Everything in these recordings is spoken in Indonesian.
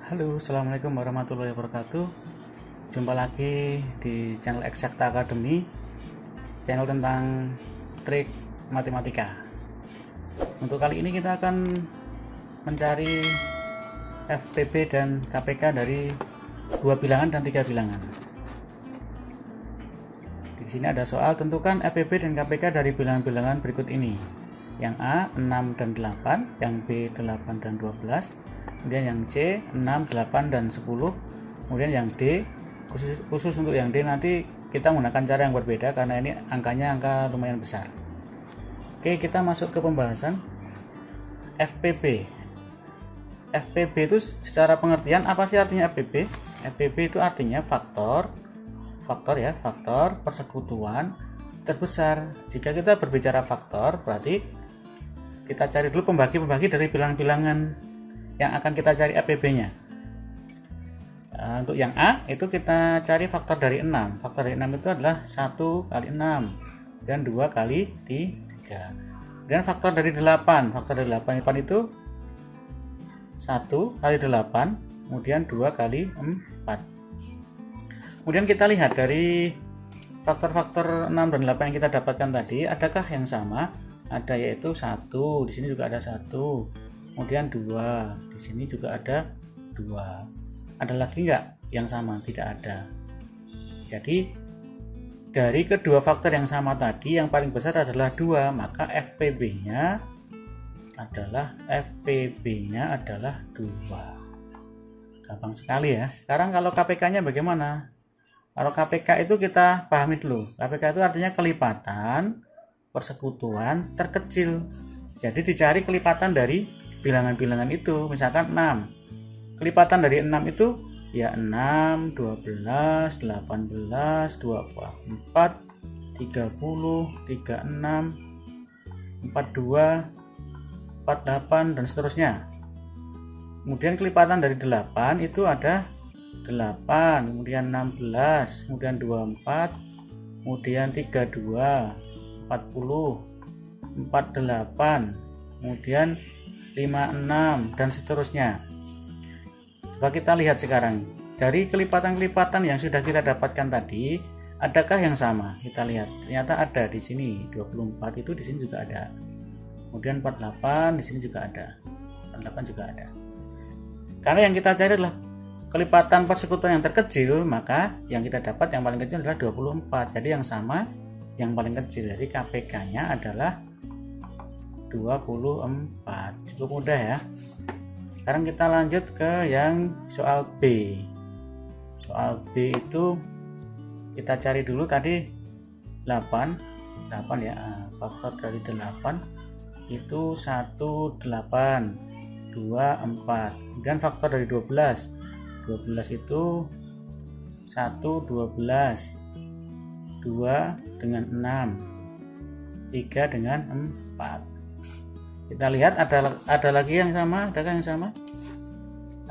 Halo, assalamualaikum warahmatullahi wabarakatuh. Jumpa lagi di channel Eksakta Academy, channel tentang trik matematika. Untuk kali ini kita akan mencari FPB dan KPK dari 2 bilangan dan 3 bilangan. Di sini ada soal, tentukan FPB dan KPK dari bilangan-bilangan berikut ini. Yang A 6 dan 8, yang B 8 dan 12, kemudian yang C 6, 8 dan 10, kemudian yang D khusus untuk yang D nanti kita menggunakan cara yang berbeda karena ini angkanya angka lumayan besar. Oke, kita masuk ke pembahasan FPB. FPB itu secara pengertian apa sih artinya FPB? FPB itu artinya faktor persekutuan terbesar. Jika kita berbicara faktor, berarti kita cari dulu pembagi-pembagi dari bilangan-bilangan yang akan kita cari FPB-nya. Untuk yang A itu kita cari faktor dari 6. Faktor dari 6 itu adalah 1 kali 6 dan 2 kali 3. Dan faktor dari 8. Faktor dari 8 itu 1 kali 8, kemudian 2 kali 4. Kemudian kita lihat dari faktor-faktor 6 dan 8 yang kita dapatkan tadi, adakah yang sama? Ada, yaitu 1, di sini juga ada 1. Kemudian 2, di sini juga ada 2. Ada lagi enggak yang sama? Tidak ada. Jadi dari kedua faktor yang sama tadi, yang paling besar adalah 2, maka FPB-nya adalah 2. Gampang sekali ya. Sekarang kalau KPK-nya bagaimana? Kalau KPK itu kita pahami dulu. KPK itu artinya kelipatan persekutuan terkecil. Jadi dicari kelipatan dari bilangan-bilangan itu. Misalkan 6. Kelipatan dari 6 itu ya 6, 12, 18, 24, 30, 36, 42, 48 dan seterusnya. Kemudian kelipatan dari 8 itu ada 8, kemudian 16, kemudian 24, kemudian 32, 40, 48, kemudian 56 dan seterusnya. Coba kita lihat sekarang dari kelipatan-kelipatan yang sudah kita dapatkan tadi, adakah yang sama? Kita lihat, ternyata ada di sini 24 itu di sini juga ada. Kemudian 48 di sini juga ada. 48 juga ada. Karena yang kita cari adalah kelipatan persekutuan yang terkecil, maka yang kita dapat yang paling kecil adalah 24. Jadi yang sama yang paling kecil, dari KPK-nya adalah 24. Cukup mudah ya. Sekarang kita lanjut ke yang soal B. Soal B itu kita cari dulu tadi 8 ya. Faktor dari 8 itu 1, 8, 2, 4. Kemudian faktor dari 12 itu 1, 12, 2 dengan 6, 3 dengan 4. Kita lihat ada lagi yang sama. Adakah yang sama?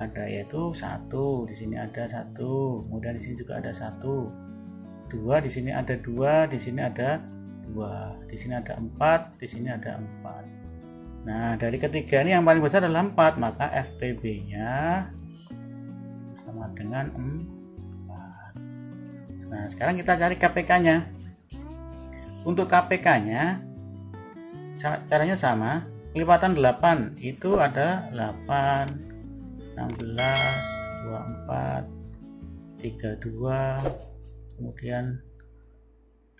Ada, yaitu 1. Di sini ada 1. Kemudian di sini juga ada 1. 2, di sini ada 2, di sini ada 2. Di sini ada 4, di sini ada 4. Nah, dari ketiga ini yang paling besar adalah 4, maka FPB-nya sama dengan 4. Nah, sekarang kita cari KPK-nya. Untuk KPK-nya caranya sama. Kelipatan 8 itu ada 8, 16, 24, 32, kemudian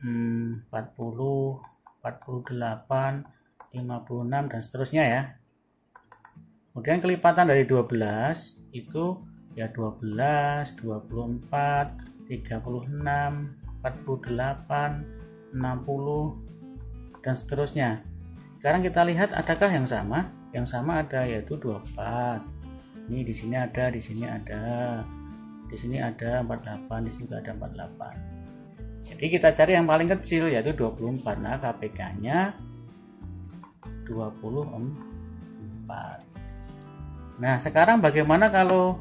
40, 48, 56 dan seterusnya ya. Kemudian kelipatan dari 12 itu ya 12, 24, 36, 48, 60 dan seterusnya. Sekarang kita lihat adakah yang sama? Yang sama ada, yaitu 24. Ini di sini ada, di sini ada. Di sini ada 48, di sini juga ada 48. Jadi kita cari yang paling kecil, yaitu 24. Nah, KPK-nya 24. Nah, sekarang bagaimana kalau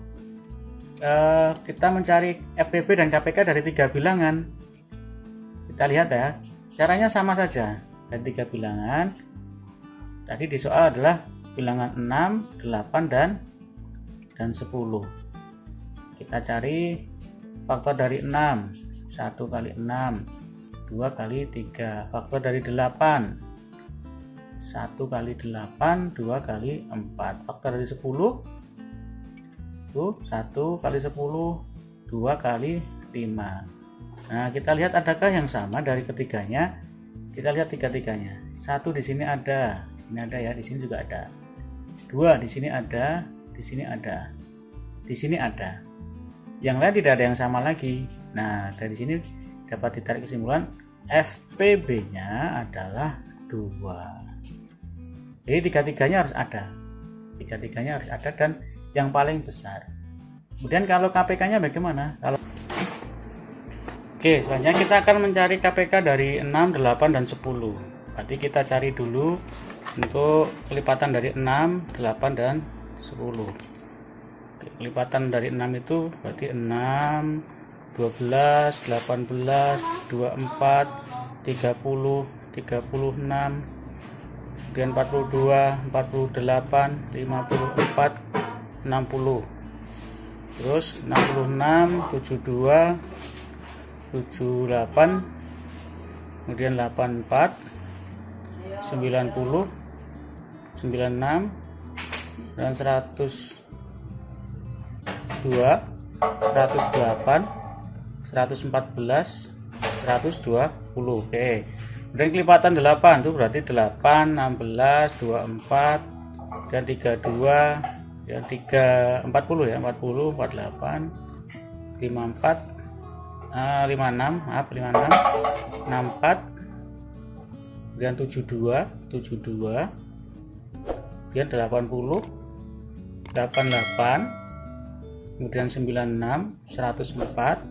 kita mencari FPB dan KPK dari 3 bilangan? Kita lihat ya, caranya sama saja. Dari 3 bilangan tadi di soal adalah bilangan 6, 8 dan 10. kita cari faktor dari 6. 1 kali 6, 2 kali 3. Faktor dari 8, 1 kali 8, 2 kali 4. Faktor dari 10 itu 1 kali 10, 2 kali 5. Nah, kita lihat adakah yang sama dari ketiganya. Kita lihat tiga-tiganya. 1 di sini ada ya, di sini juga ada. 2 di sini ada, di sini ada, di sini ada. Yang lain tidak ada yang sama lagi. Nah, dari sini dapat ditarik kesimpulan FPB-nya adalah 2. Jadi tiga-tiganya harus ada. Tiga-tiganya harus ada dan yang paling besar. Kemudian kalau KPK-nya bagaimana? Oke, selanjutnya kita akan mencari KPK dari 6, 8, dan 10. Berarti kita cari dulu untuk kelipatan dari 6, 8, dan 10. Kelipatan dari 6 itu berarti 6, 12, 18, 24, 30, 36, kemudian 42, 48, 54, 60. Terus 66, 72, 78, kemudian 84, 90, 96, dan 102, 108, 114, 120. Oke. Kemudian kelipatan 8 itu berarti 8, 16, 24, dan 32, dan 40 ya, 40, 48, 54, 56, 64, kemudian 72, kemudian 80, 88, kemudian 96, 104,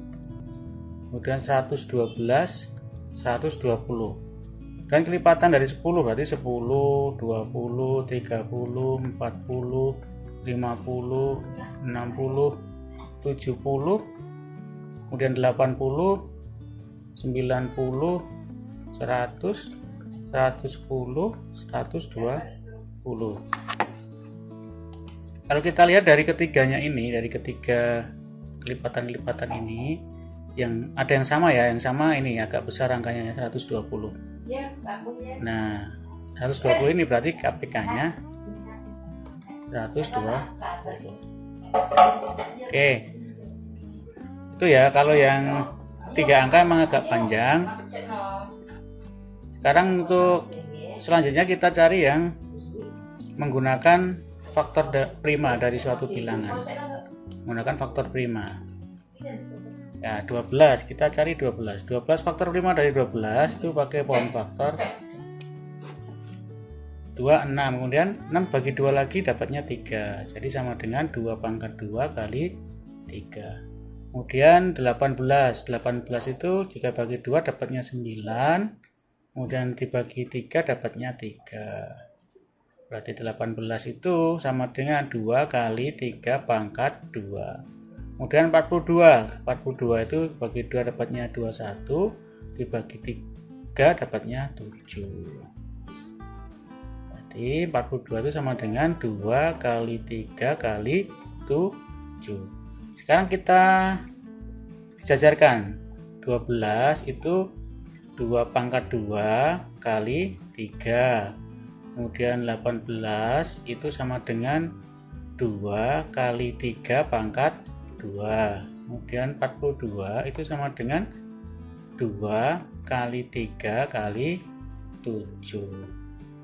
kemudian 112, 120. Dan kelipatan dari 10 berarti 10, 20, 30, 40, 50, 60, 70, kemudian 80, 90, 100, 110, 120. Kalau kita lihat dari ketiganya ini, dari ketiga kelipatan-kelipatan ini, yang ada yang sama ya, yang sama ini agak besar angkanya 120. Nah, 120 ini berarti KPK-nya 120. Oke. Itu ya, kalau yang 3 angka emang agak panjang. Sekarang untuk selanjutnya kita cari yang menggunakan faktor prima dari suatu bilangan. Menggunakan faktor prima. Ya, 12, kita cari 12. 12 faktor prima dari 12 itu pakai pohon faktor 2, 6. Kemudian 6 bagi 2 lagi dapatnya 3. Jadi sama dengan 2 pangkat 2 kali 3. Kemudian 18. 18 itu jika bagi 2 dapatnya 9. Kemudian dibagi 3 dapatnya 3. Berarti 18 itu sama dengan 2 kali 3 pangkat 2. Kemudian 42 itu bagi 2 dapatnya 21, dibagi 3 dapatnya 7. Jadi 42 itu sama dengan 2 kali 3 kali 7. Sekarang kita jajarkan. 12 itu 2 pangkat 2 kali 3. Kemudian 18 itu sama dengan 2 kali 3 pangkat 2. Kemudian 42 itu sama dengan 2 kali 3 kali 7.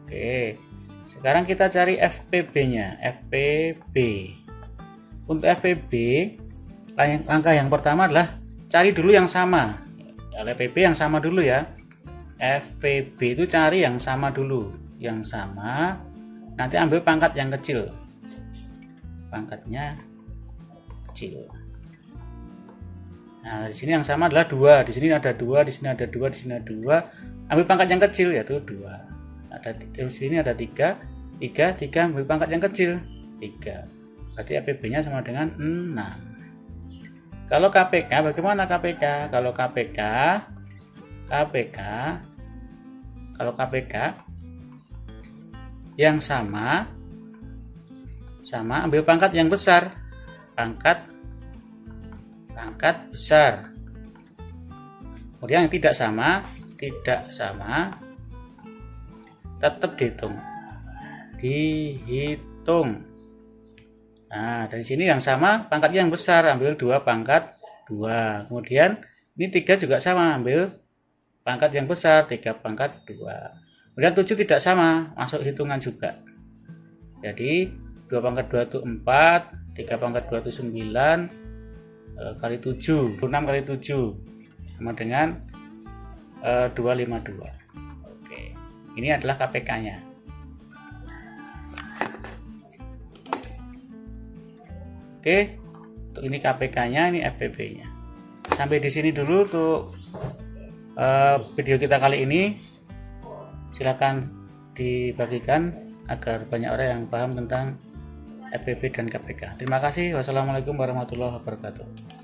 Oke. Sekarang kita cari FPB-nya. FPB. Untuk FPB, angka yang pertama adalah cari dulu yang sama. FPB yang sama dulu ya. FPB itu cari yang sama dulu. Yang sama. Nanti ambil pangkat yang kecil. Pangkatnya kecil. Nah, di sini yang sama adalah 2. Di sini ada 2, di sini ada 2, di sini ada 2. Ambil pangkat yang kecil yaitu 2. Di sini ada 3, ambil pangkat yang kecil 3. Berarti FPB-nya sama dengan 6. Kalau KPK bagaimana KPK? Kalau KPK yang sama ambil pangkat yang besar. Pangkat pangkat besar. Kemudian yang tidak sama tetap dihitung. Nah, dari sini yang sama pangkatnya yang besar, ambil 2 pangkat 2. Kemudian ini 3 juga sama, ambil pangkat yang besar, 3 pangkat 2. Kemudian 7 tidak sama, masuk hitungan juga. Jadi 2 pangkat 2 itu 4, 3 pangkat 2 itu 9, kali 7, 6 kali 7 sama dengan 252. Oke, ini adalah KPK-nya. Oke, untuk ini KPK-nya, ini FPB-nya. Sampai di sini dulu untuk video kita kali ini. Silakan dibagikan agar banyak orang yang paham tentang FPB dan KPK. Terima kasih. Wassalamualaikum warahmatullahi wabarakatuh.